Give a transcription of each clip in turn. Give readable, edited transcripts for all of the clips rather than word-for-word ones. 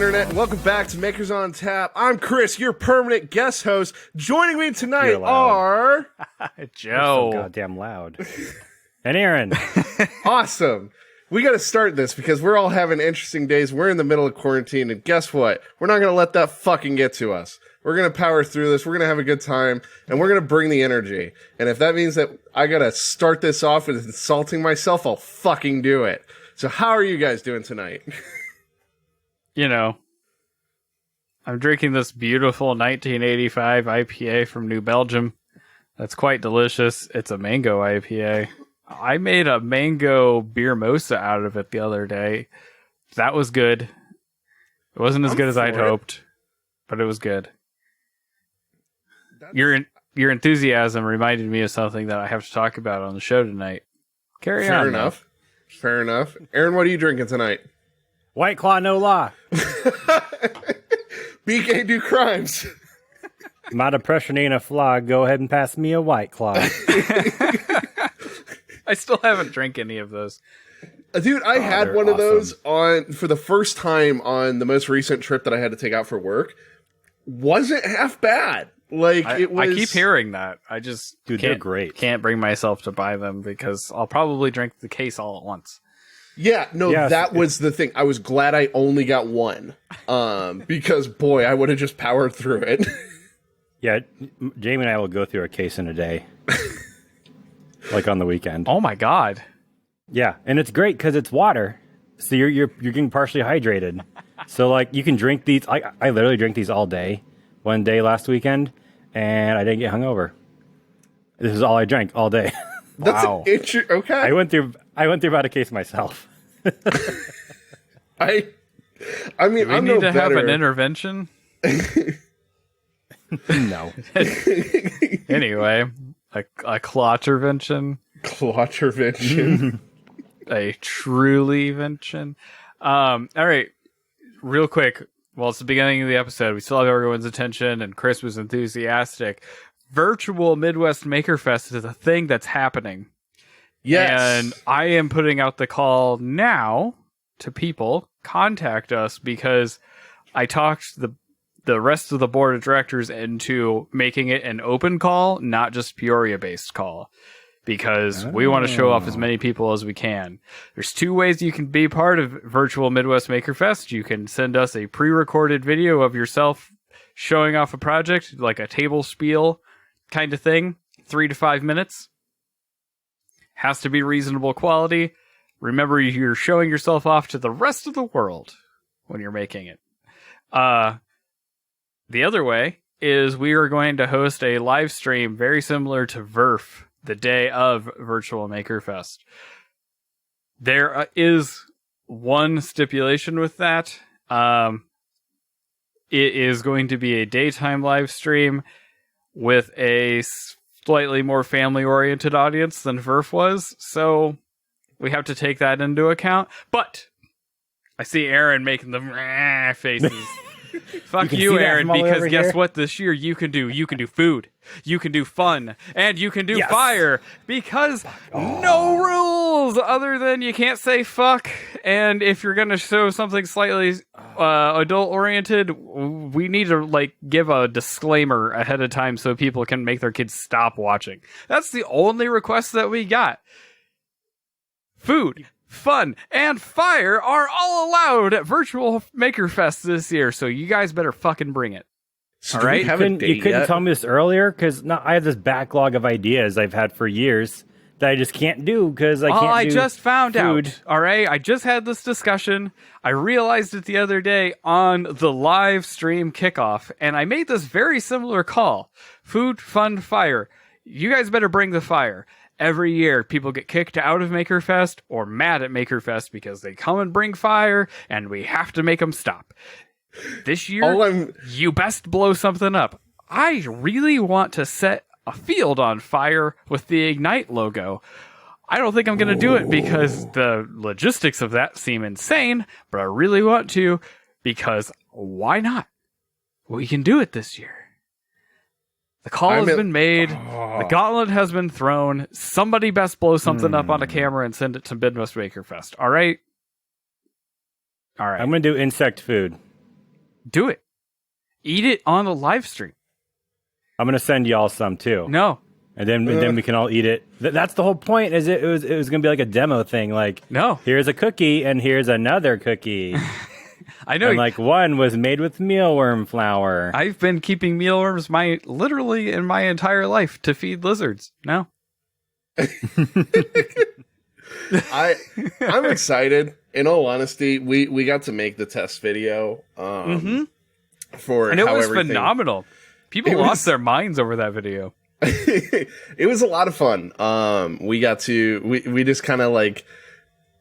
Internet? Welcome back to Makers on Tap. I'm Chris, your permanent guest host. Joining me tonight are... Joe. So goddamn loud. And Aaron. Awesome. We got to start this because we're all having interesting days. We're in the middle of quarantine, and guess what? We're not going to let that fucking get to us. We're going to power through this. We're going to have a good time, and we're going to bring the energy. And if that means that I got to start this off with insulting myself, I'll fucking do it. So how are you guys doing tonight? You know, I'm drinking this beautiful 1985 IPA from New Belgium. That's quite delicious. It's a mango IPA. I made a mango beer mosa out of it the other day. That was good. It wasn't as good as I'd hoped, but it was good. Your enthusiasm reminded me of something that I have to talk about on the show tonight. Carry on. Fair enough. Aaron, what are you drinking tonight? White Claw, no law. BK do crimes. My depression ain't a flaw. Go ahead and pass me a White Claw. I still haven't drank any of those. Dude, I had one awesome. of those for the first time on the most recent trip that I had to take out for work. Wasn't half bad. It was. I keep hearing that. I just they're great. Can't bring myself to buy them because I'll probably drink the case all at once. Yeah, no, Yes. that was the thing. I was glad I only got one. Because boy, I would have just powered through it. Yeah, Jamie and I will go through a case in a day. Like on the weekend. Oh my god. Yeah, and it's great because it's water. So you're getting partially hydrated. So like you can drink these. I literally drank these all day. One day last weekend, and I didn't get hungover. This is all I drank all day. That's Wow. okay. I went through about a case myself. I mean, We I'm need no to better. have an intervention. No. Anyway, a clottervention. Clottervention. A truly vention. All right, real quick. Well, it's the beginning of the episode. We still have everyone's attention, and Chris was enthusiastic. Virtual Midwest Maker Fest is a thing that's happening. Yes. And I am putting out the call now to people. Contact us because I talked the rest of the board of directors into making it an open call, not just Peoria-based call. Because we want to show off as many people as we can. There's two ways you can be part of Virtual Midwest Maker Fest. You can send us a pre-recorded video of yourself showing off a project, like a table spiel kind of thing, 3 to 5 minutes. Has to be reasonable quality. Remember, you're showing yourself off to the rest of the world when you're making it. The other way is we are going to host a live stream very similar to VRF the day of Virtual Maker Fest. There is one stipulation with that. It is going to be a daytime live stream with a slightly more family-oriented audience than VRF was, so we have to take that into account. But I see Aaron making the faces. Fuck you, Aaron, because guess here? what this year you can do? You can do food, you can do fun, and you can do fire, because no rules other than you can't say fuck, and if you're going to show something slightly adult-oriented, we need to give a disclaimer ahead of time so people can make their kids stop watching. That's the only request that we got. Food, fun, and fire are all allowed at Virtual Maker Fest this year, so you guys better fucking bring it. So all right? You couldn't tell me this earlier because I have this backlog of ideas I've had for years that I just can't do because I just found food. out. All right, I just had this discussion. I realized it the other day on the live stream kickoff, and I made this very similar call. Food, fun, fire. You guys better bring the fire. Every year, people get kicked out of Makerfest or mad at Makerfest because they come and bring fire, and we have to make them stop. This year, you best blow something up. I really want to set a field on fire with the Ignite logo. I don't think I'm going to do it because the logistics of that seem insane, but I really want to because why not? We can do it this year. The call has been made. The gauntlet has been thrown. Somebody best blow something up on a camera and send it to Midwest Maker Fest. All right? All right. I'm going to do insect food. Do it. Eat it on the live stream. I'm gonna send y'all some too. No. And then we can all eat it. That's the whole point. Is it was gonna be like a demo thing. Like, No. here's a cookie and here's another cookie. I know. And like one was made with mealworm flour. I've been keeping mealworms literally in my entire life to feed lizards. No. I'm excited. In all honesty, we got to make the test video for And it how was everything- phenomenal. People lost their minds over that video. It was a lot of fun. We got to we just kind of like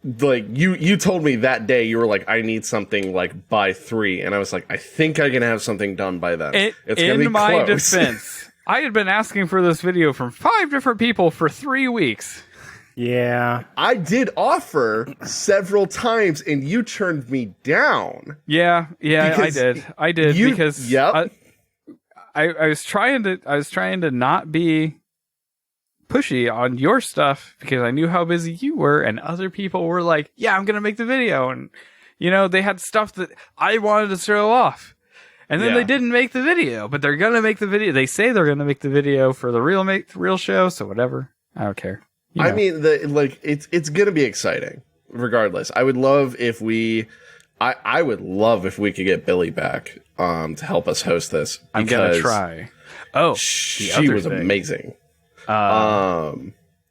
you told me that day, you were like, I need something like by 3, and I was like, I think I can have something done by then. It's gonna be In my close. defense, I had been asking for this video from 5 different people for 3 weeks. Yeah. I did offer several times, and you turned me down. Yeah, Because I did you- because yep. I was trying to not be pushy on your stuff because I knew how busy you were, and other people were like, yeah, I'm gonna make the video, and they had stuff that I wanted to show off, and then Yeah. they didn't make the video, but they're gonna make the video. They say they're gonna make the video for the real show, so whatever, I don't care. I mean, it's gonna be exciting regardless. I would love if I would love if we could get Billy back to help us host this. I'm gonna because try. Oh, she other was thing. amazing.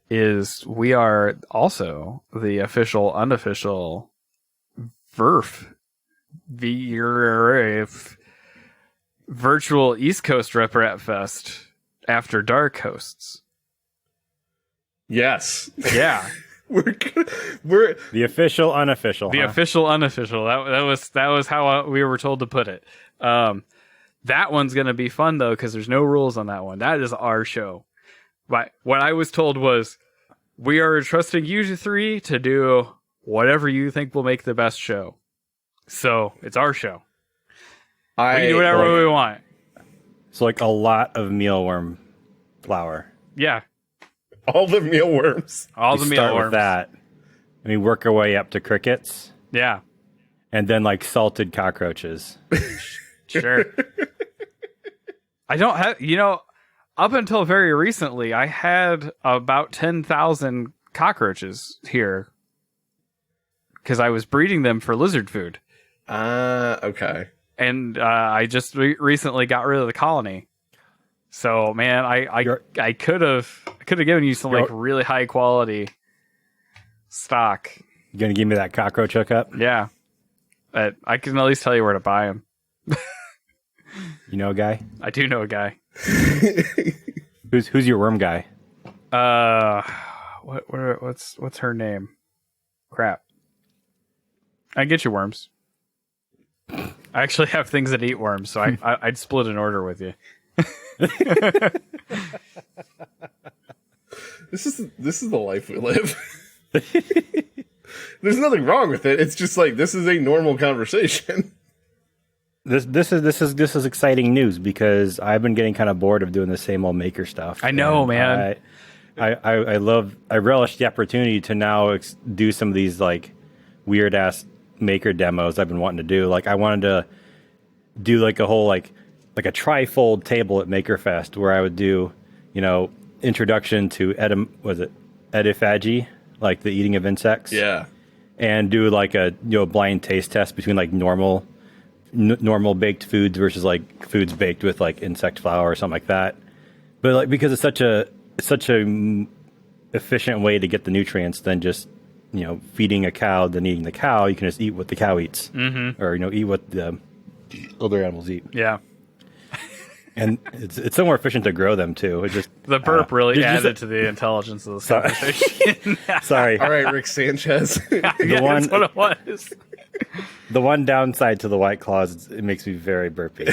Is we are also the official, unofficial VRF virtual East Coast Rep Rat Fest after dark hosts. Yes, Yeah, we're The official, unofficial. the huh? official, unofficial. That was how we were told to put it. That one's gonna be fun though because there's no rules on that one. That is our show. But what I was told was, we are trusting you 3 to do whatever you think will make the best show. So it's our show. We can do whatever we want. So like a lot of mealworm flour. Yeah, all the mealworms. all We the start mealworms. with that. And we work our way up to crickets, Yeah, and then like salted cockroaches. sure. I don't have, up until very recently, I had about 10,000 cockroaches here because I was breeding them for lizard food. Okay. And I just recently got rid of the colony. So man, I could have given you some like really high quality stock. You gonna give me that cockroach hookup? Yeah, but I can at least tell you where to buy them. You know a guy? I do know a guy. Who's your worm guy? What's her name? Crap. I get you worms. I actually have things that eat worms, so I'd split an order with you. This is the life we live. There's nothing wrong with it. It's just like, this is a normal conversation. This is exciting news because I've been getting kind of bored of doing the same old maker stuff. I know, And man. I relish the opportunity to now do some of these like weird ass maker demos I've been wanting to do. Like I wanted to do like a whole like a trifold table at Makerfest where I would do, introduction to ediphagy, like the eating of insects. Yeah. And do like a blind taste test between like normal baked foods versus like foods baked with like insect flour or something like that. But like because it's such a efficient way to get the nutrients than just feeding a cow then eating the cow, you can just eat what the cow eats, or eat what the other animals eat. Yeah. And it's so more efficient to grow them too. It just The burp really just- added to the intelligence of this conversation. sorry. All right, Rick Sanchez. Yeah, one- that's what it was. The one downside to the White Claws is it makes me very burpy.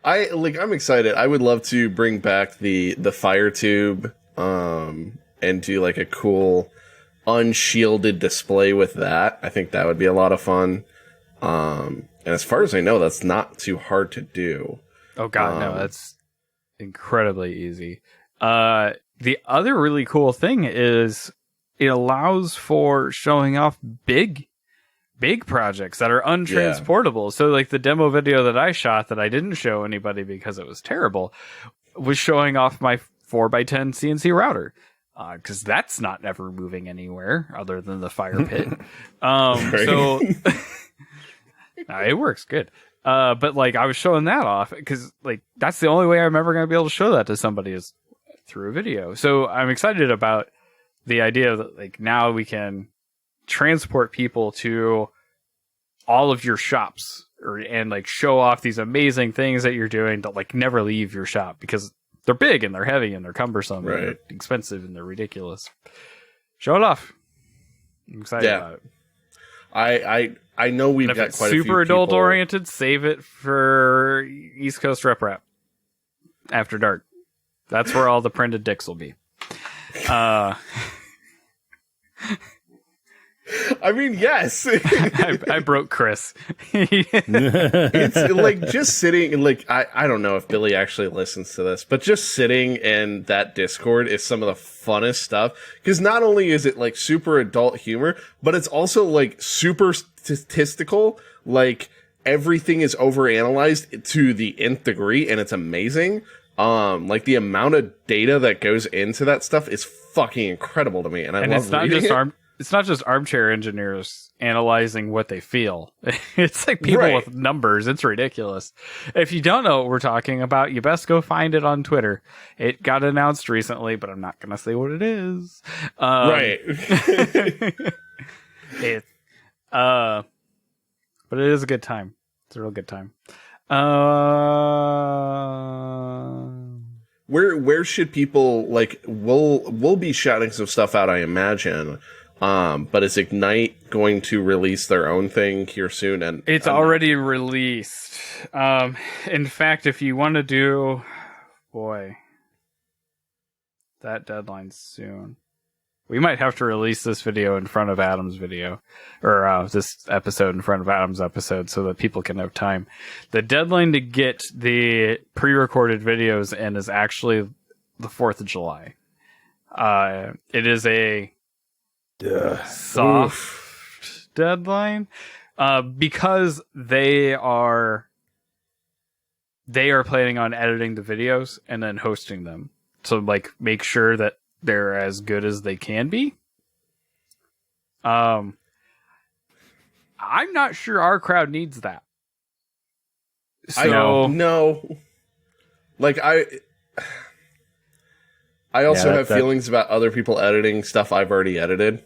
I'm excited. I would love to bring back the fire tube, and do like a cool unshielded display with that. I think that would be a lot of fun. And as far as I know, that's not too hard to do. Oh god, no, that's incredibly easy. The other really cool thing is it allows for showing off big big projects that are untransportable. So like the demo video that I shot that I didn't show anybody because it was terrible was showing off my 4x10 CNC router. Because that's not ever moving anywhere other than the fire pit. So it works good. But like I was showing that off because like that's the only way I'm ever going to be able to show that to somebody is through a video. So I'm excited about the idea that like now we can transport people to all of your shops and like show off these amazing things that you're doing that like never leave your shop because they're big and they're heavy and they're cumbersome and they're expensive and they're ridiculous. Show it off. I'm excited about it. I know we've got quite a few super adult people... oriented, save it for East Coast Rep Rap after dark. That's where all the printed dicks will be. I mean, yes. I broke Chris. It's like just sitting, like, I don't know if Billy actually listens to this, but just sitting in that Discord is some of the funnest stuff. Because not only is it like super adult humor, but it's also like super statistical. Like everything is overanalyzed to the nth degree, and it's amazing. Like the amount of data that goes into that stuff is fucking incredible to me, and I love reading it. It's not just armchair engineers analyzing what they feel. It's like people with numbers. It's ridiculous. If you don't know what we're talking about, you best go find it on Twitter. It got announced recently, but I'm not going to say what it is. Right. But it is a good time. It's a real good time. Where should people, like, we'll be shouting some stuff out, I imagine. But is Ignite going to release their own thing here soon? And it's already released. In fact, if you want to do, that deadline's soon. We might have to release this video in front of Adam's video, or this episode in front of Adam's episode, so that people can have time. The deadline to get the pre-recorded videos in is actually the 4th of July. It is a soft deadline because they are planning on editing the videos and then hosting them to like make sure that they're as good as they can be. I'm not sure our crowd needs that. So no. Like I also have feelings about other people editing stuff I've already edited.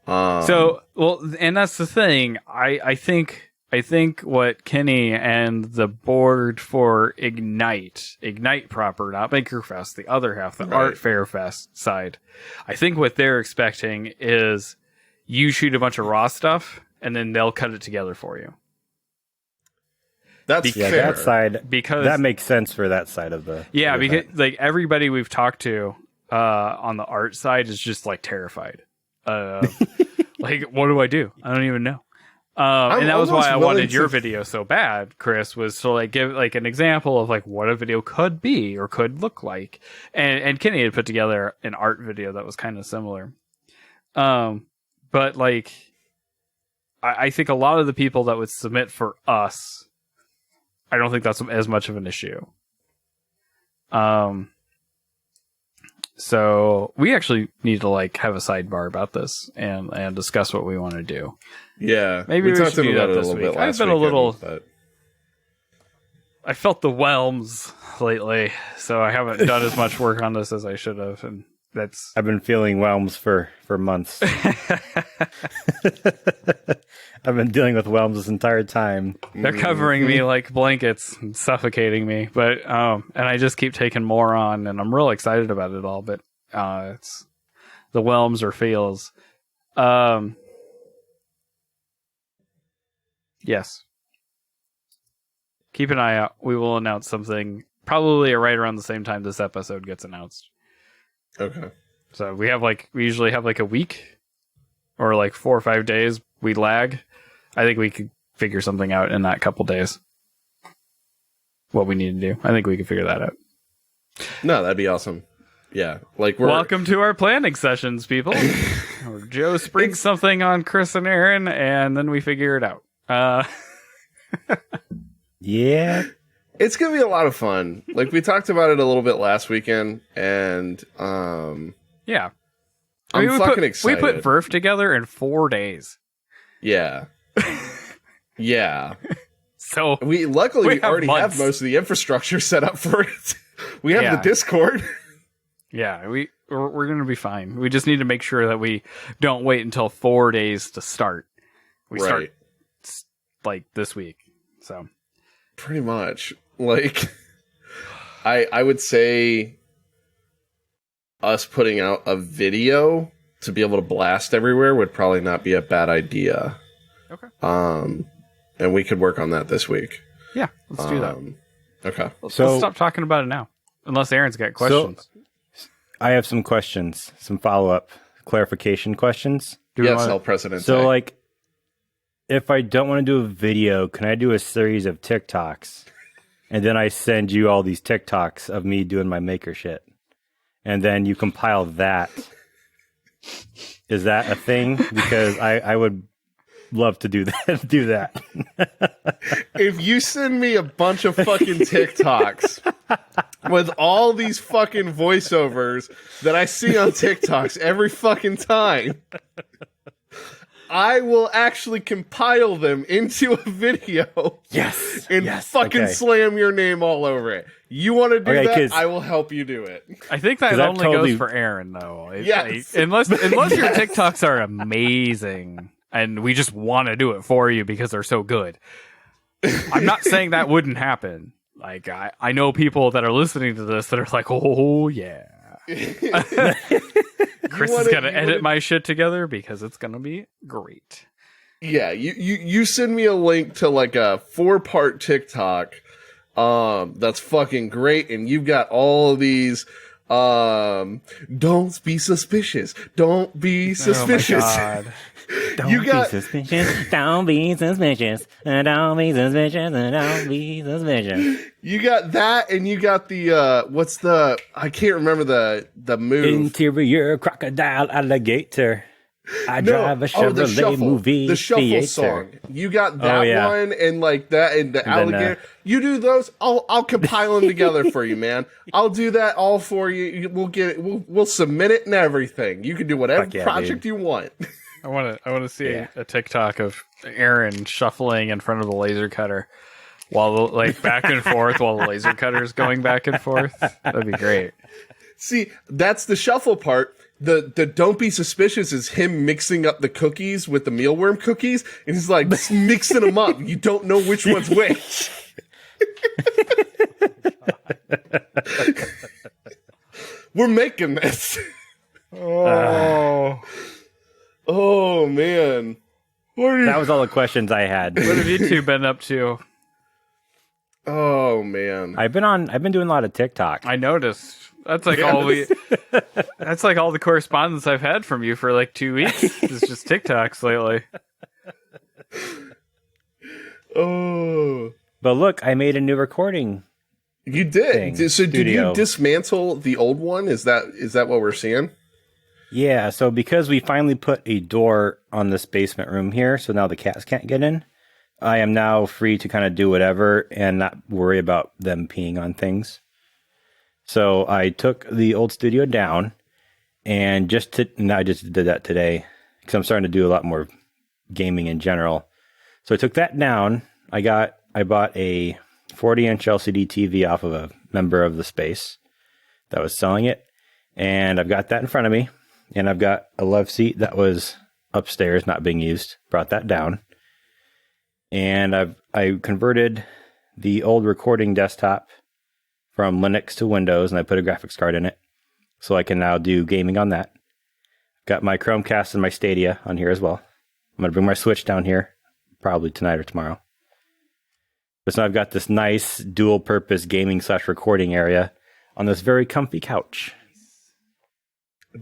And that's the thing. I think what Kenny and the board for Ignite proper, not Makerfest, the other half, the Art Fair Fest side, I think what they're expecting is you shoot a bunch of raw stuff and then they'll cut it together for you. That's fair. That side, because that makes sense for that side of the because like everybody we've talked to on the art side is just like terrified. Like, what do I do? I don't even know. And that was why I wanted your video so bad, Chris, was to like give like an example of like what a video could be or could look like. And Kenny had put together an art video that was kind of similar. But like, I think a lot of the people that would submit for us, I don't think that's as much of an issue. So we actually need to like have a sidebar about this and discuss what we want to do. Yeah, maybe we talked should do about that it a this little week. bit last I've been a little. but... I felt the whelms lately, so I haven't done as much work on this as I should have, and that's. I've been feeling whelms for months. I've been dealing with whelms this entire time. They're covering me like blankets and suffocating me, but and I just keep taking more on, and I'm real excited about it all. But it's the whelms or feels. Yes. Keep an eye out. We will announce something probably right around the same time this episode gets announced. Okay. So we usually have like a week or like 4 or 5 days. We lag. I think we could figure something out in that couple days. What we need to do. I think we can figure that out. No, that'd be awesome. Yeah. Like welcome to our planning sessions, people. Or Joe springs something on Chris and Aaron, and then we figure it out. Yeah. It's gonna be a lot of fun. Like we talked about it a little bit last weekend, and Yeah. I'm we fucking excited. We put Verf together in 4 days. Yeah. Yeah. So We luckily have already months. have most of the infrastructure set up for it. We have Yeah. the Discord. yeah, we're going to be fine. We just need to make sure that we don't wait until 4 days to start. We start like this week. So Pretty much. Like I would say us putting out a video to be able to blast everywhere would probably not be a bad idea. Okay. And we could work on that this week. Yeah, let's do that. Okay. Let's So- stop talking about it now. Unless Aaron's got questions. I have some questions, some follow-up clarification questions. Do we Yes, wanna- El Presidente. So, like, if I don't want to do a video, can I do a series of TikToks? And then I send you all these TikToks of me doing my maker shit. And then you compile that. Is that a thing? Because I would love to do that. Do that. if you send me a bunch of fucking TikToks with all these fucking voiceovers that I see on TikToks every fucking time, I will actually compile them into a video. Yes. And fucking slam your name all over it. You want to do Okay, that? 'cause- I will help you do it. I think that 'Cause I've only totally- goes for Aaron, though. Yes. Unless your TikToks are amazing and we just want to do it for you because they're so good. I'm not saying that wouldn't happen. Like, I know people that are listening to this that are like, oh, yeah. Chris is going to edit my shit together because it's going to be great. Yeah, you send me a link to like a 4-part TikTok that's fucking great, and you've got all of these don't be suspicious. Don't be suspicious. Oh, my God. Don't You got- be suspicious. Don't be suspicious. Don't be suspicious. Don't be suspicious. You got that, and you got the what's the I can't remember the move. Interior crocodile alligator. I drive a the Chevrolet shuffle, movie the shuffle theater. song. You got that yeah. one, and like that, and the then, alligator. You do those. I'll compile them together for you, man. I'll do that all for you. We'll get it. We'll submit it and everything. You can do whatever Fuck yeah, project dude. you want. I want to see Yeah. a TikTok of Aaron shuffling in front of the laser cutter while like back and forth while the laser cutter is going back and forth. That'd be great. See, that's the shuffle part. The don't be suspicious is him mixing up the cookies with the mealworm cookies, and he's like mixing them up. You don't know which one's which. We're making this. Oh man. That was all the questions I had. What have you two been up to? Oh man. I've been doing a lot of TikTok. I noticed. That's like all that's like all the correspondence I've had from you for like 2 weeks. It's just TikToks lately. Oh. But look, I made a new recording. You did. Thing. So did you Studio. dismantle the old one? Is that what we're seeing? Yeah, so because we finally put a door on this basement room here, so now the cats can't get in, I am now free to kind of do whatever and not worry about them peeing on things. So I took the old studio down, and I just did that today because I'm starting to do a lot more gaming in general. So I took that down. I bought a 40-inch LCD TV off of a member of the space that was selling it, and I've got that in front of me. And I've got a love seat that was upstairs, not being used. Brought that down. And I converted the old recording desktop from Linux to Windows, and I put a graphics card in it. So I can now do gaming on that. Got my Chromecast and my Stadia on here as well. I'm going to bring my Switch down here, probably tonight or tomorrow. But so I've got this nice dual-purpose gaming/recording area on this very comfy couch.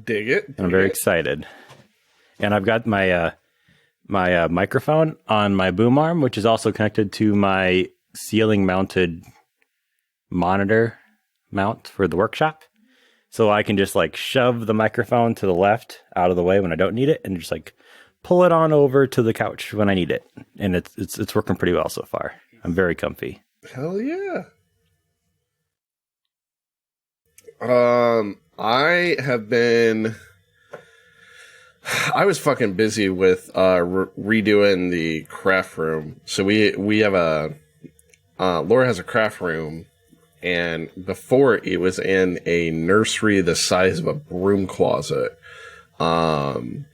Dig it. I'm very excited. And I've got my my microphone on my boom arm, which is also connected to my ceiling mounted monitor mount for the workshop. So I can just like shove the microphone to the left out of the way when I don't need it and just like pull it on over to the couch when I need it. And it's working pretty well so far. I'm very comfy. Hell yeah. I was fucking busy with redoing the craft room. So we have Laura has a craft room, and before it was in a nursery the size of a broom closet. And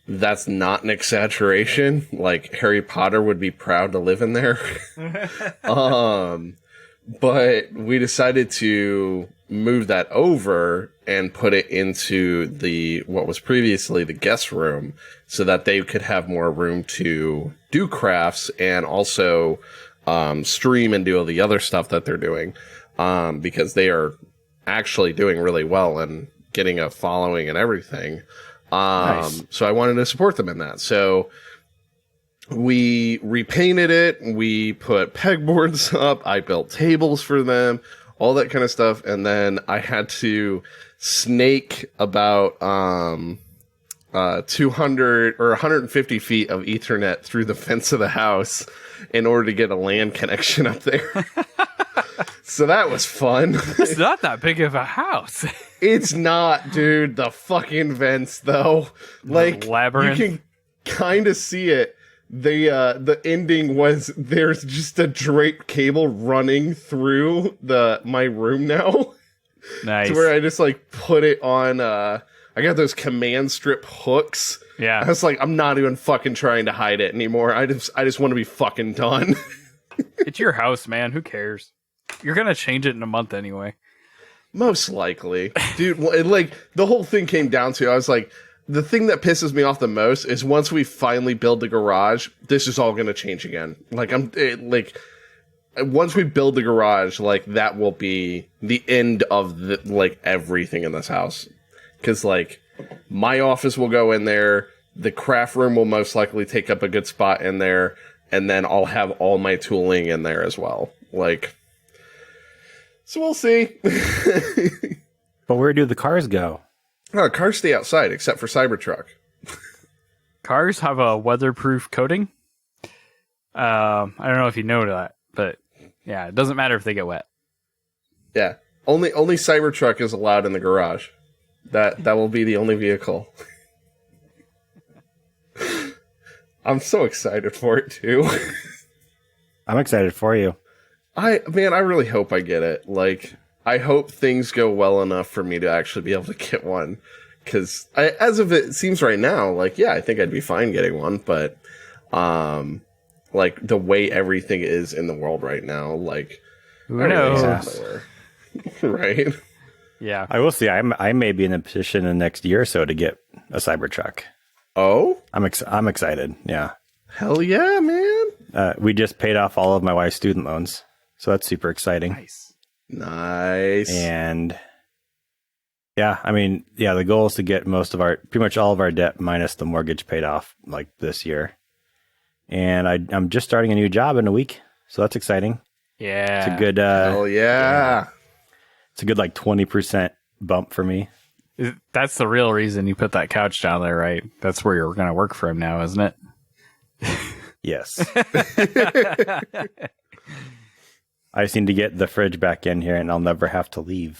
that's not an exaggeration. Like, Harry Potter would be proud to live in there. But we decided to move that over and put it into what was previously the guest room so that they could have more room to do crafts and also stream and do all the other stuff that they're doing, because they are actually doing really well and getting a following and everything. Nice. So I wanted to support them in that. So we repainted it. We put pegboards up. I built tables for them, all that kind of stuff. And then I had to snake about 200 or 150 feet of Ethernet through the fence of the house in order to get a LAN connection up there. So that was fun. It's not that big of a house. It's not, dude. The fucking vents, though. Like, labyrinth. you can kind of see it. The ending was there's just a draped cable running through my room now. Nice. To where I just like put it on. I got those command strip hooks. Yeah. I was like, I'm not even fucking trying to hide it anymore. I just want to be fucking done. It's your house, man. Who cares? You're gonna change it in a month anyway. Most likely, dude. Like, the whole thing came down to, I was like, the thing that pisses me off the most is once we finally build the garage, this is all going to change again. Like, once we build the garage, like, that will be the end of everything in this house. Cause like, my office will go in there. The craft room will most likely take up a good spot in there. And then I'll have all my tooling in there as well. Like, so we'll see. But where do the cars go? Cars stay outside, except for Cybertruck. Cars have a weatherproof coating. I don't know if you know that, but yeah, it doesn't matter if they get wet. Yeah, only Cybertruck is allowed in the garage. That will be the only vehicle. I'm so excited for it too. I'm excited for you. I really hope I get it. Like, I hope things go well enough for me to actually be able to get one. Because as of it seems right now, like, yeah, I think I'd be fine getting one. But, like, the way everything is in the world right now, like, Who knows? Right? Yeah. I will see. I may be in a position in the next year or so to get a Cybertruck. Oh? I'm excited. Yeah. Hell yeah, man. We just paid off all of my wife's student loans. So that's super exciting. Nice. And yeah, I mean, yeah, the goal is to get pretty much all of our debt minus the mortgage paid off like this year. And I'm just starting a new job in a week. So that's exciting. Yeah. It's a good, hell yeah. It's a good like 20% bump for me. That's the real reason you put that couch down there, right? That's where you're going to work from now, isn't it? Yes. I just need to get the fridge back in here and I'll never have to leave.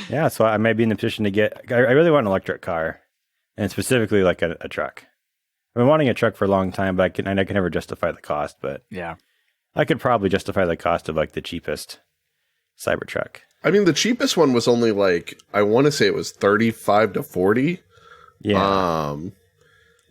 Yeah, so I may be in the position to I really want an electric car, and specifically like a truck. I've been wanting a truck for a long time, but I can never justify the cost, but yeah, I could probably justify the cost of like the cheapest Cybertruck. I mean, the cheapest one was only like, I want to say it was 35 to 40. Yeah.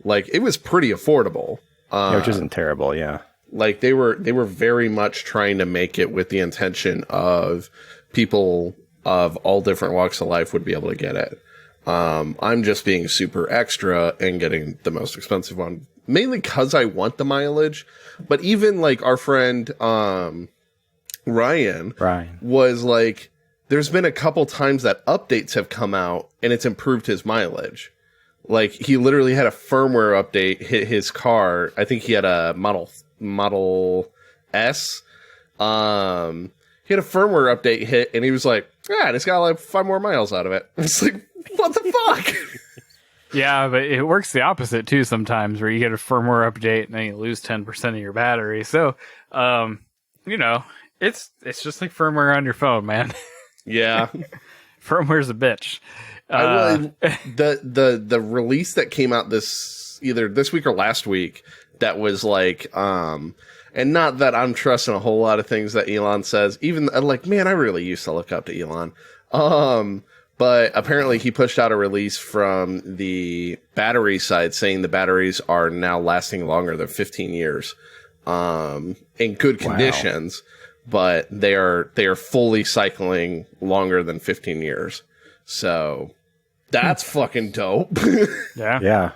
Like, it was pretty affordable. Which isn't terrible, yeah. Like, they were very much trying to make it with the intention of people of all different walks of life would be able to get it. I'm just being super extra and getting the most expensive one, mainly because I want the mileage. But even like our friend Ryan was like, there's been a couple times that updates have come out and it's improved his mileage. Like, he literally had a firmware update hit his car. I think he had a Model S, He had a firmware update hit, and he was like, "Yeah, it's got like 5 more miles out of it." It's like, what the fuck? Yeah, but it works the opposite too sometimes, where you get a firmware update and then you lose 10% of your battery. So, it's just like firmware on your phone, man. Yeah. Firmware's a bitch. The release that came out either this week or last week that was like, and not that I'm trusting a whole lot of things that Elon says, even like, man, I really used to look up to Elon. But apparently he pushed out a release from the battery side saying the batteries are now lasting longer than 15 years, in good conditions, but they are fully cycling longer than 15 years. So that's fucking dope. Yeah.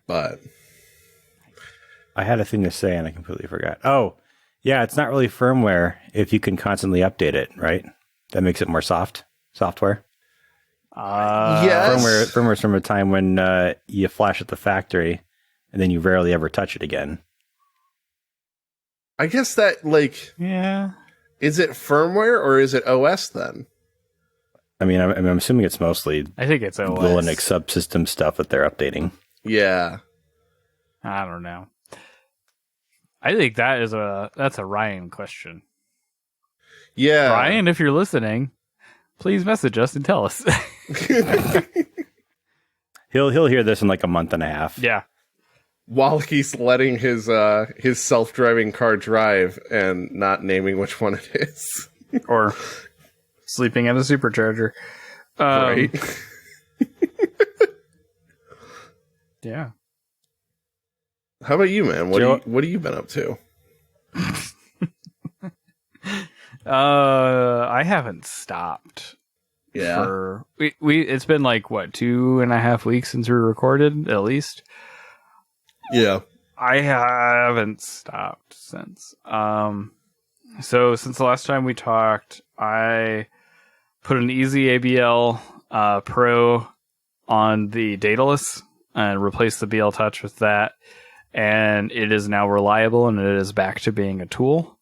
But I had a thing to say and I completely forgot. Oh, yeah, it's not really firmware if you can constantly update it, right? That makes it more software. yes. Firmware's from a time when you flash at the factory and then you rarely ever touch it again. I guess that, like, Yeah. is it firmware or is it OS then? I mean, I'm assuming it's mostly I think it's OS. the Linux subsystem stuff that they're updating. Yeah. I don't know. I think that's a Ryan question. Yeah. Ryan, if you're listening, please message us and tell us. He'll hear this in like a month and a half. Yeah. While he's letting his self-driving car drive and not naming which one it is. Or sleeping at a supercharger. Right. Yeah. How about you, man? What have you been up to? I haven't stopped. Yeah. It's been like what, 2.5 weeks since we recorded, at least. Yeah. I haven't stopped since. So since the last time we talked, I put an Easy ABL Pro on the Daedalus and replaced the BL Touch with that, and it is now reliable and it is back to being a tool.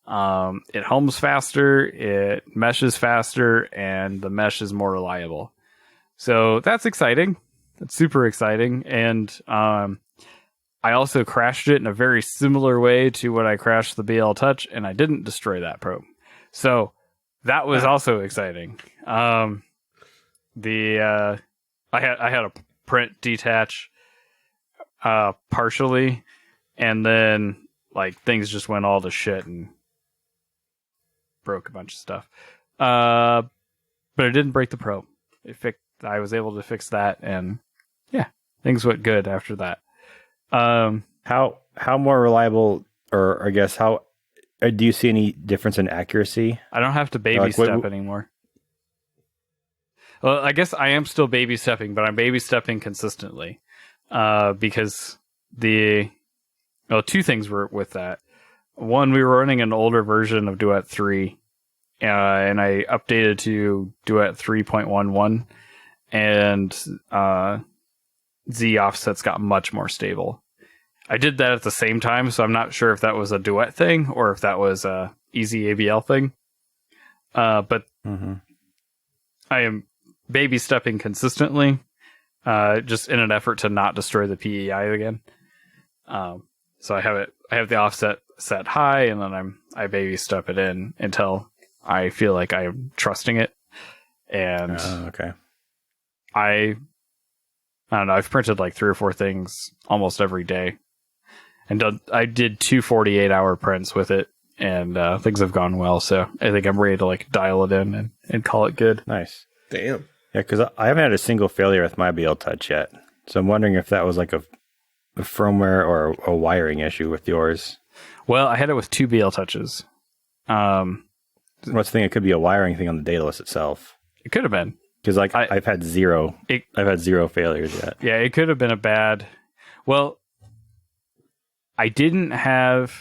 It homes faster, it meshes faster, and the mesh is more reliable. So that's exciting. That's super exciting. And I also crashed it in a very similar way to what I crashed the BL Touch, and I didn't destroy that probe. So that was also exciting. I had a print detach partially, and then like things just went all to shit and broke a bunch of stuff. But it didn't break the probe. I was able to fix that, and yeah, things went good after that. How more reliable, or I guess how do you see any difference in accuracy? I don't have to baby step anymore. Well, I guess I am still baby stepping, but I'm baby stepping consistently. Because two things were with that. One, we were running an older version of Duet 3, and I updated to Duet 3.11, and Z offsets got much more stable. I did that at the same time, so I'm not sure if that was a Duet thing or if that was a Easy ABL thing. But I am baby stepping consistently, just in an effort to not destroy the PEI again. So I have the offset set high, and then I baby step it in until I feel like I'm trusting it. And okay. I don't know, I've printed like 3 or 4 things almost every day. And I did 2 48-hour prints with it, and things have gone well. So I think I'm ready to like dial it in and call it good. Nice. Damn. Yeah, because I haven't had a single failure with my BL Touch yet. So I'm wondering if that was like a firmware or a wiring issue with yours. Well, I had it with 2 BL Touches. What's the thing? It could be a wiring thing on the Daedalus itself. It could have been. Because like I've had zero failures yet. Yeah, it could have been a bad. Well, I didn't have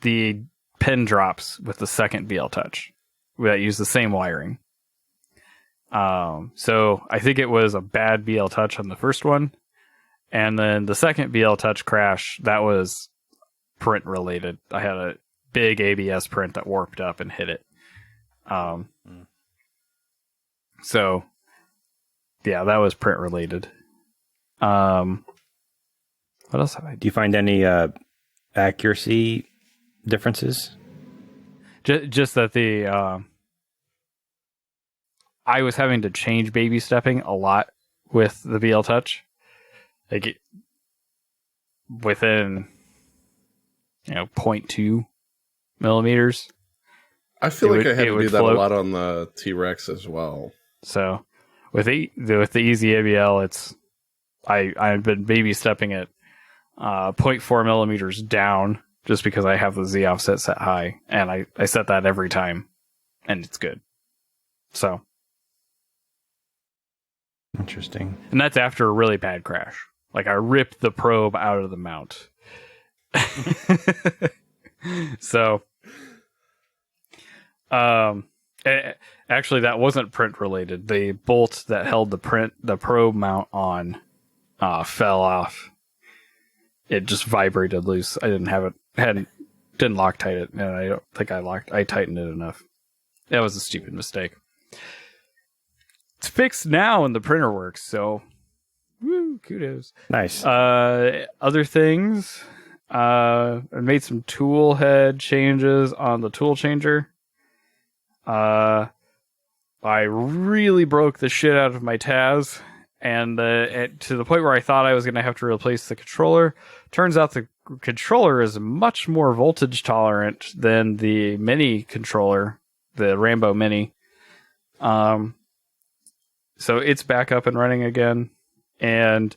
the pin drops with the second BL Touch that used the same wiring. So I think it was a bad BL Touch on the first one, and then the second BL Touch crash, that was print related. I had a big ABS print that warped up and hit it. So yeah, that was print related. What else have I done? Do you find any accuracy differences? Just that I was having to change baby stepping a lot with the BL Touch. Like within 0.2 millimeters. I feel like I had it to would do that float. a lot on the T-Rex as well. So with the Easy ABL, I've been baby stepping it 0.4 millimeters down just because I have the Z offset set high, and I set that every time, and it's good. So Interesting. and that's after a really bad crash. Like I ripped the probe out of the mount. So actually that wasn't print related. The bolt that held the probe mount on fell off. It just vibrated loose. I didn't have it didn't Loctite it, and I don't think I tightened it enough. That was a stupid mistake. It's fixed now and the printer works, so woo, kudos. Nice. Other things, I made some tool head changes on the tool changer. I really broke the shit out of my Taz, and to the point where I thought I was going to have to replace the controller. Turns out the controller is much more voltage tolerant than the Mini controller, the Rambo Mini. So it's back up and running again. And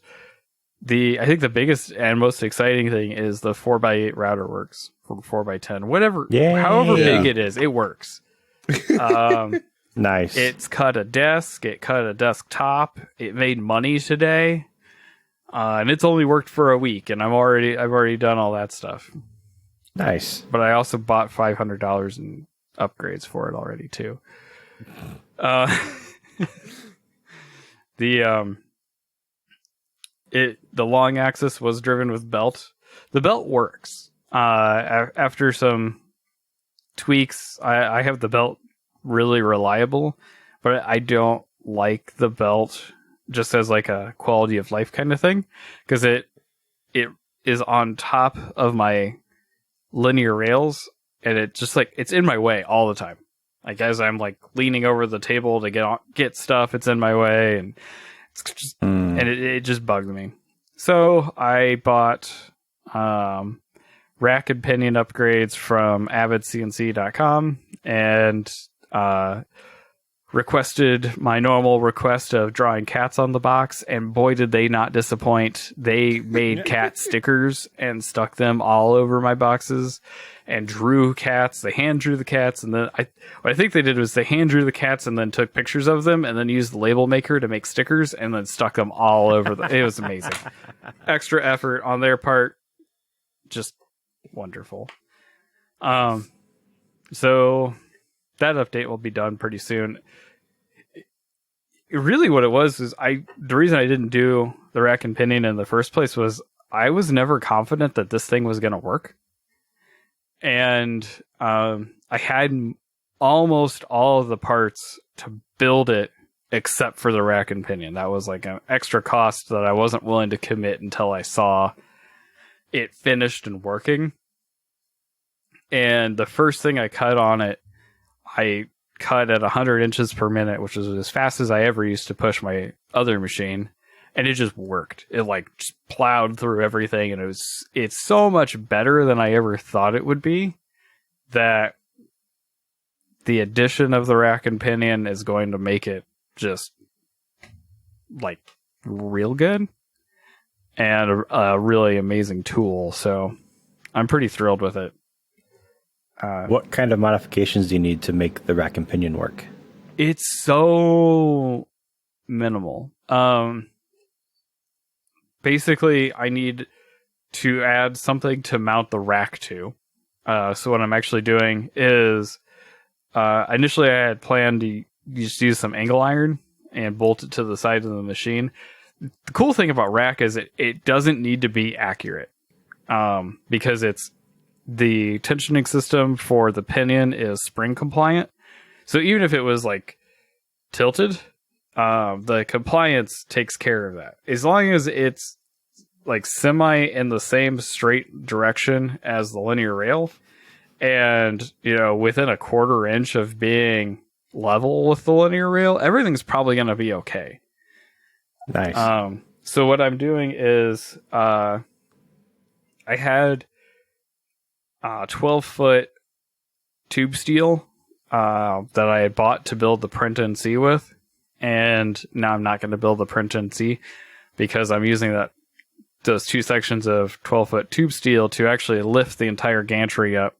I think the biggest and most exciting thing is the 4x8 router works for 4x10. Whatever, however big it is, it works. Nice. It's cut a desk. It cut a desktop. It made money today, and it's only worked for a week. And I've already done all that stuff. Nice. But I also bought $500 in upgrades for it already too. The long axis was driven with belt. The belt works. After some tweaks, I have the belt really reliable, but I don't like the belt just as like a quality of life kind of thing, because it is on top of my linear rails, and it just like it's in my way all the time. Like as I'm like leaning over the table to get stuff, it's in my way, and it's just and it just bugged me. So I bought rack and pinion upgrades from avidcnc.com and requested my normal request of drawing cats on the box, and boy did they not disappoint. They made cat stickers and stuck them all over my boxes and drew cats. They hand drew the cats, and then what I think they did was they hand drew the cats and then took pictures of them and then used the label maker to make stickers and then stuck them all over it was amazing. Extra effort on their part, just wonderful. So that update will be done pretty soon. Really what it was is the reason I didn't do the rack and pinion in the first place was I was never confident that this thing was going to work. And I had almost all of the parts to build it except for the rack and pinion. That was like an extra cost that I wasn't willing to commit until I saw it finished and working. And the first thing I cut on it, I cut at 100 inches per minute, which was as fast as I ever used to push my other machine, and it just worked. It like just plowed through everything, and it's so much better than I ever thought it would be, that the addition of the rack and pinion is going to make it just like real good and a really amazing tool. So I'm pretty thrilled with it. What kind of modifications do you need to make the rack and pinion work? It's so minimal. Basically, I need to add something to mount the rack to. So what I'm actually doing is, initially I had planned to just use some angle iron and bolt it to the side of the machine. The cool thing about rack is it doesn't need to be accurate, because the tensioning system for the pinion is spring compliant. So even if it was like tilted, the compliance takes care of that. As long as it's like semi in the same straight direction as the linear rail, and within a quarter inch of being level with the linear rail, everything's probably going to be okay. Nice. So what I'm doing is I had 12-foot tube steel that I had bought to build the print NC with, and now I'm not going to build the print NC because I'm using those 2 sections of 12-foot tube steel to actually lift the entire gantry up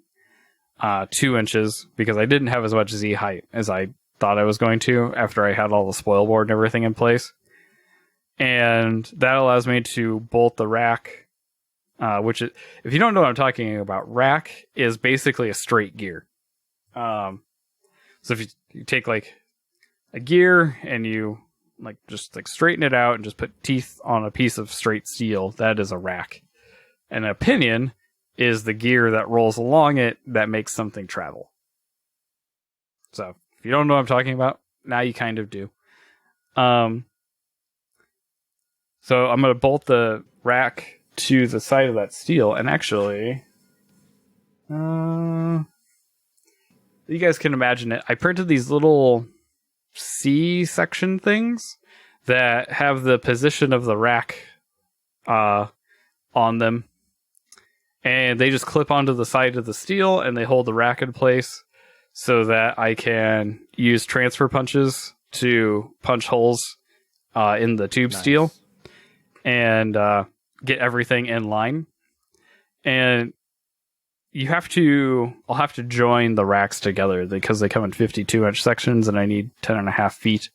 2 inches, because I didn't have as much Z height as I thought I was going to after I had all the spoil board and everything in place. And that allows me to bolt the rack, which is, if you don't know what I'm talking about, rack is basically a straight gear. So if you take like a gear and you just straighten it out and just put teeth on a piece of straight steel, that is a rack. And a pinion is the gear that rolls along it that makes something travel. So if you don't know what I'm talking about, now you kind of do. So I'm going to bolt the rack to the side of that steel, and actually, you guys can imagine it. I printed these little C-section things that have the position of the rack on them, and they just clip onto the side of the steel, and they hold the rack in place so that I can use transfer punches to punch holes in the tube steel and get everything in line. And I'll have to join the racks together because they come in 52-inch sections and I need 10.5 feet.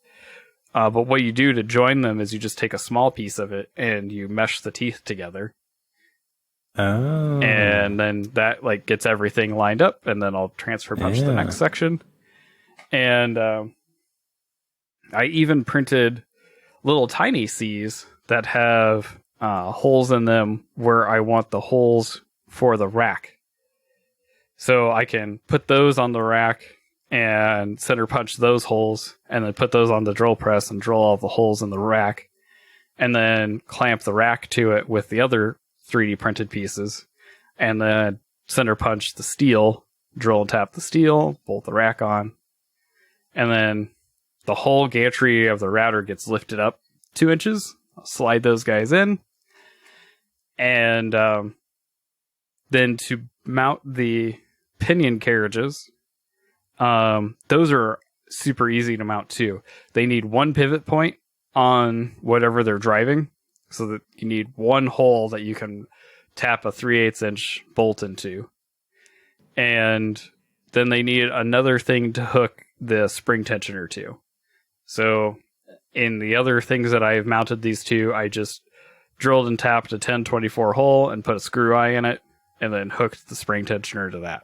But what you do to join them is you just take a small piece of it and you mesh the teeth together. Oh. And then that gets everything lined up, and then I'll transfer punch the next section. And I even printed little tiny C's that have holes in them where I want the holes for the rack. So I can put those on the rack and center punch those holes, and then put those on the drill press and drill all the holes in the rack, and then clamp the rack to it with the other 3D printed pieces, and then center punch the steel, drill and tap the steel, bolt the rack on, and then the whole gantry of the router gets lifted up 2 inches. I'll slide those guys in, and then to mount the pinion carriages, those are super easy to mount too. They need one pivot point on whatever they're driving, so that you need one hole that you can tap a 3/8 inch bolt into. And then they need another thing to hook the spring tensioner to. So in the other things that I've mounted these to, I just drilled and tapped a 1024 hole and put a screw eye in it, and then hooked the spring tensioner to that.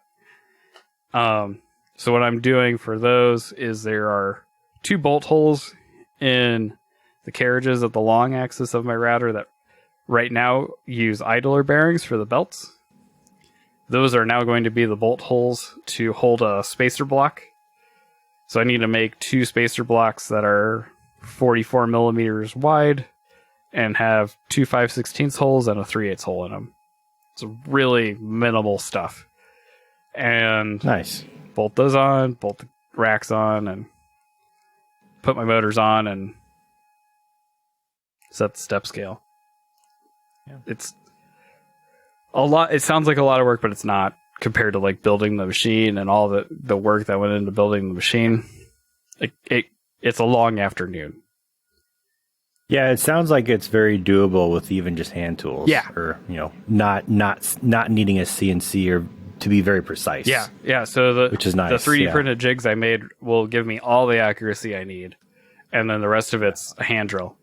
So what I'm doing for those is there are 2 bolt holes in the carriages of the long axis of my router that right now use idler bearings for the belts. Those are now going to be the bolt holes to hold a spacer block. So I need to make 2 spacer blocks that are 44 millimeters wide and have 2 5/16 holes and a 3/8 hole in them. It's really minimal stuff. And Nice. Bolt those on, bolt the racks on, and put my motors on and set the step scale. Yeah. It's a lot. It sounds like a lot of work, but it's not compared to building the machine and all the work that went into building the machine. It's a long afternoon. Yeah, it sounds like it's very doable with even just hand tools. Yeah. Or, not needing a CNC or to be very precise. Yeah. So which is nice. The 3D printed jigs I made will give me all the accuracy I need, and then the rest of it's a hand drill.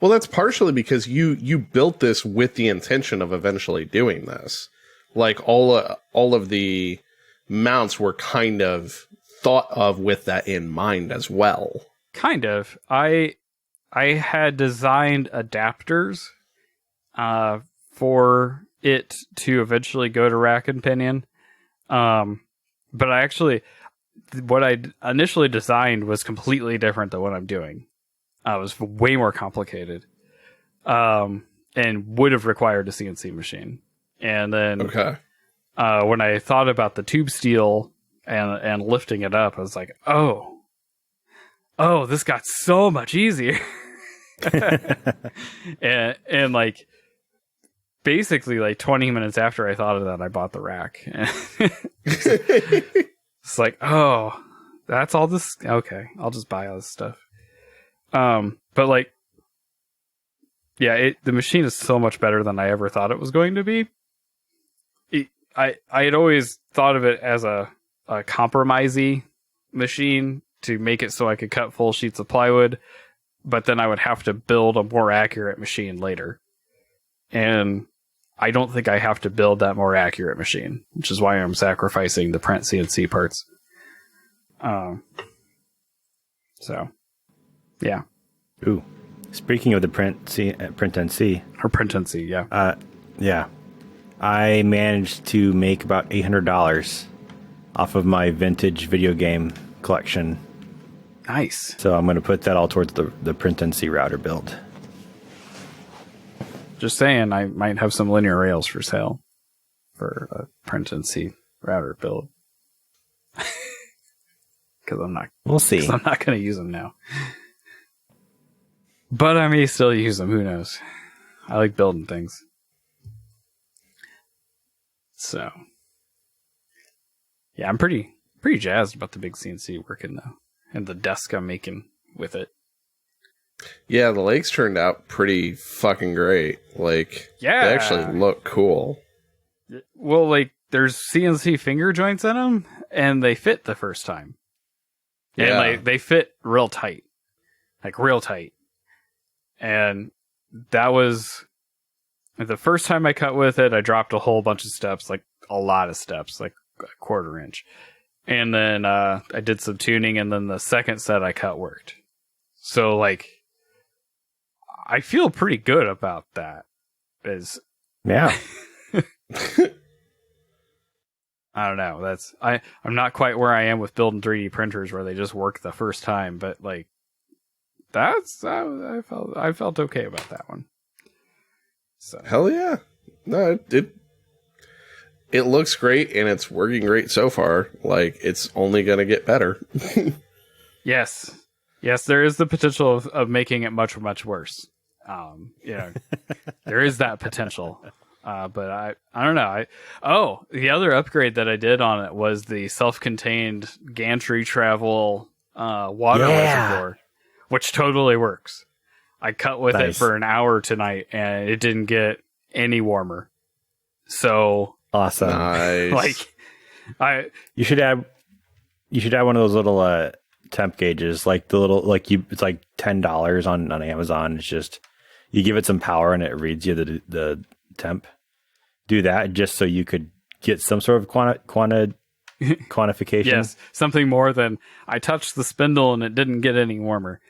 Well, that's partially because you built this with the intention of eventually doing this. All of the mounts were kind of thought of with that in mind as well. Kind of. I had designed adapters for it to eventually go to rack and pinion. But I actually, what I initially designed was completely different than what I'm doing. It was way more complicated, and would have required a CNC machine. And then, when I thought about the tube steel and lifting it up, I was like, oh, this got so much easier. and like, basically, like 20 minutes after I thought of that, I bought the rack. It's like, oh, that's all this. Okay, I'll just buy all this stuff. But like, yeah, the machine is so much better than I ever thought it was going to be. I had always thought of it as a compromisey machine to make it so I could cut full sheets of plywood, but then I would have to build a more accurate machine later. And I don't think I have to build that more accurate machine, which is why I'm sacrificing the print CNC parts. So, yeah. Ooh, speaking of the print NC. Or print NC, yeah. Yeah. I managed to make about $800 off of my vintage video game collection. Nice. So I'm going to put that all towards the print NC router build. Just saying, I might have some linear rails for sale for a print NC router build. Because We'll see. I'm not going to use them now. But I may still use them. Who knows? I like building things. So, yeah, I'm pretty jazzed about the big CNC working though, and the desk I'm making with it. Yeah, the legs turned out pretty fucking great. Like, yeah, they actually look cool. Well, like, there's CNC finger joints in them, and they fit the first time. Yeah. And, like, they fit real tight. Like, real tight. And that was... The first time I cut with it, I dropped a whole bunch of steps, like, a lot of steps, like a 1/4 inch. And then I did some tuning, and then the second set I cut worked. So, like... I feel pretty good about that. Yeah. I don't know. I'm not quite where I am with building 3D printers where they just work the first time, but like I felt okay about that one. So hell yeah. No, it looks great and it's working great so far. Like, it's only gonna get better. Yes, there is the potential of making it much, much worse. There is that potential. But I don't know. The other upgrade that I did on it was the self-contained gantry travel water reservoir, which totally works. I cut with it for an hour tonight, and it didn't get any warmer. So awesome! Nice. You should add one of those little temp gauges, like the little it's like $10 on Amazon. It's just you give it some power and it reads you the temp. Do that just so you could get some sort of quantification. Yes, something more than I touched the spindle and it didn't get any warmer.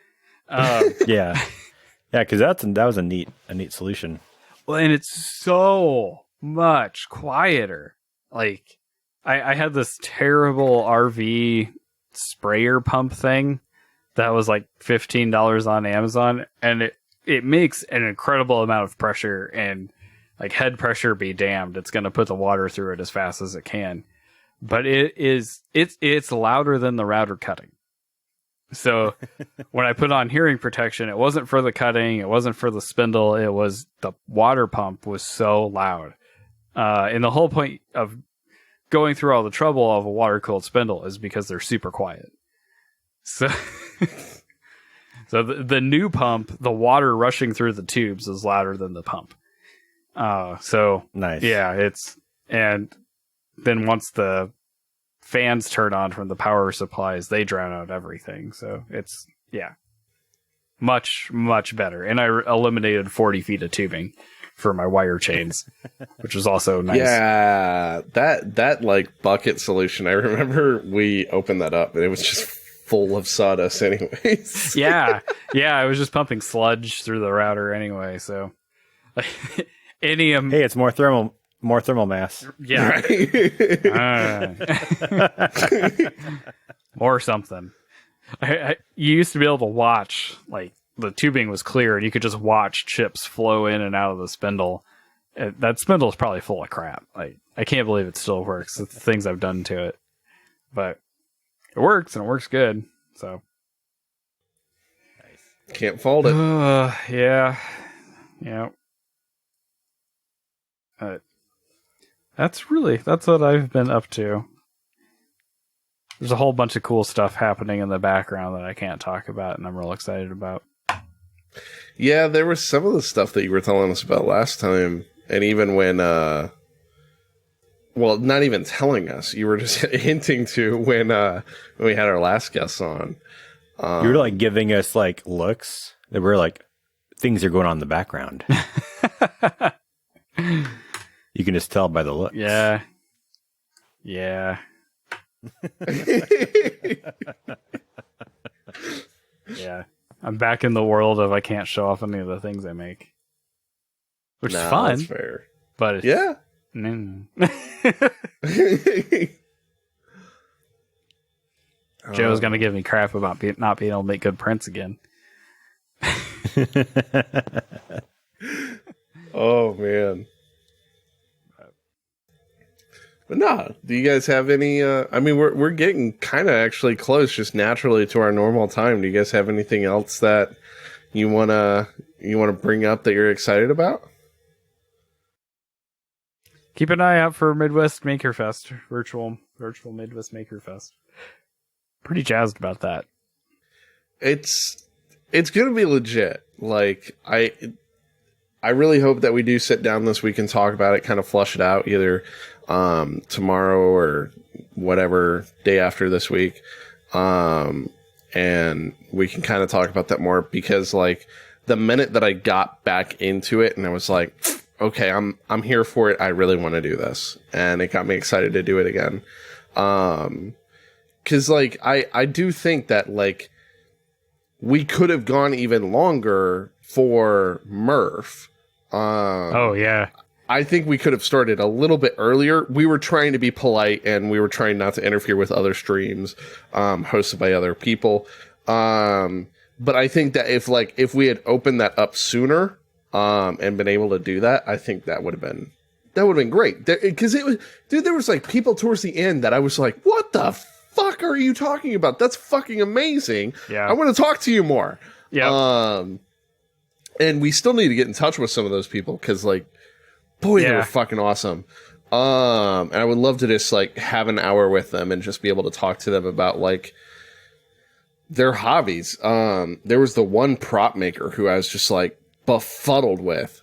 Yeah, because that was a neat solution. Well, and it's so much quieter. Like I had this terrible RV sprayer pump thing that was like $15 on Amazon, and it makes an incredible amount of pressure, and like head pressure be damned, it's going to put the water through it as fast as it can. But it's louder than the router cutting. So when I put on hearing protection, it wasn't for the cutting, it wasn't for the spindle, it was the water pump was so loud. And the whole point of going through all the trouble of a water-cooled spindle is because they're super quiet. So so the new pump, the water rushing through the tubes is louder than the pump. So nice. Yeah, and then once the fans turn on from the power supplies, they drown out everything. So it's much, much better. And I eliminated 40 feet of tubing for my wire chains, which was also nice. Yeah, that like bucket solution. I remember we opened that up and it was just full of sawdust anyways. yeah, I was just pumping sludge through the router anyway. So hey, it's more thermal More thermal mass. Yeah. Or something. You used to be able to watch, like, the tubing was clear and you could just watch chips flow in and out of the spindle. That spindle is probably full of crap. I can't believe it still works. It's the things I've done to it. But it works, and it works good. So Can't fault it. yeah. That's what I've been up to. There's a whole bunch of cool stuff happening in the background that I can't talk about, and I'm real excited about. Yeah, there was some of the stuff that you were telling us about last time, and even when, well, not even telling us, you were just hinting to when we had our last guests on. You were like giving us like looks that were like things are going on in the background. You can just tell by the looks. Yeah. Yeah. I'm back in the world of I can't show off any of the things I make. Which is fun. That's fair. But it's, Yeah. Joe's gonna give me crap about not being able to make good prints again. Oh man. But nah, do you guys have any I mean we're getting kind of actually close just naturally to our normal time. Do you guys have anything else that you want to bring up that you're excited about? Keep an eye out for Midwest Maker Fest, virtual Midwest Maker Fest. Pretty jazzed about that. It's going to be legit. Like I really hope that we do sit down this week and talk about it, kind of flush it out either tomorrow or whatever day after this week. And we can kind of talk about that more, because like the minute that I got back into it and I was like, okay, I'm here for it. I really want to do this. And it got me excited to do it again. 'Cause like, I do think that like we could have gone even longer for Murph. Oh yeah. I think we could have started a little bit earlier. We were trying to be polite and we were trying not to interfere with other streams, hosted by other people. But I think that if we had opened that up sooner, and been able to do that, I think that would have been great. Because there was like people towards the end that I was like, what the fuck are you talking about? That's fucking amazing. Yeah. I want to talk to you more. Yeah. And we still need to get in touch with some of those people, because like, boy, they were fucking awesome. And I would love to just like have an hour with them and just be able to talk to them about like their hobbies. There was the one prop maker who I was just like befuddled with.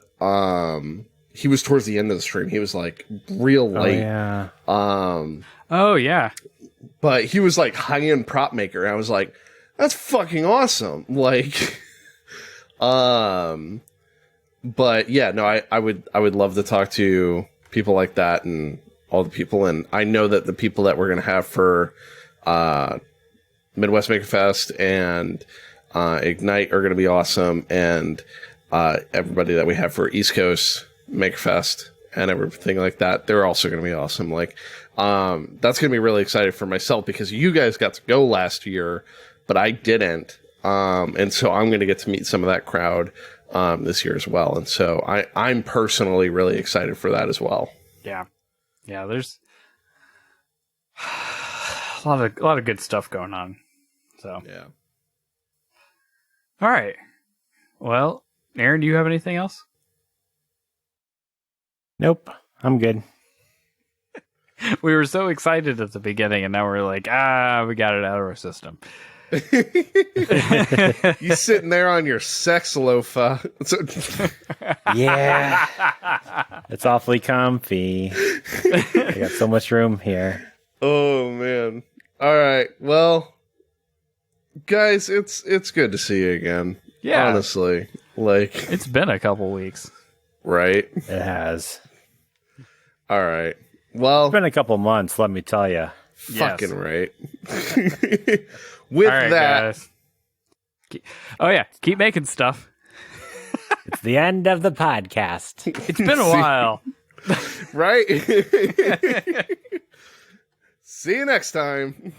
He was towards the end of the stream. He was like real late. Oh yeah. But he was like high-end prop maker. And I was like, that's fucking awesome. Like, but yeah, no, I would love to talk to people like that and all the people. And I know that the people that we're going to have for, Midwest Maker Fest and, Ignite are going to be awesome. And, everybody that we have for East Coast Maker Fest and everything like that, they're also going to be awesome. Like, that's going to be really exciting for myself, because you guys got to go last year, but I didn't. And so I'm going to get to meet some of that crowd, this year as well. And so I'm personally really excited for that as well. Yeah. Yeah. There's a lot of good stuff going on. So, yeah. All right. Well, Aaron, do you have anything else? Nope, I'm good. We were so excited at the beginning, and now we're like, we got it out of our system. You sitting there on your sex loafa. Yeah. It's awfully comfy. I got so much room here. Oh, man. All right. Well, guys, it's good to see you again. Yeah. Honestly. Like, it's been a couple weeks. Right? It has. All right. Well, it's been a couple months, let me tell you. Fucking right. With right, that. Guys. Keep making stuff. It's the end of the podcast. It's been a while. Right? See you next time.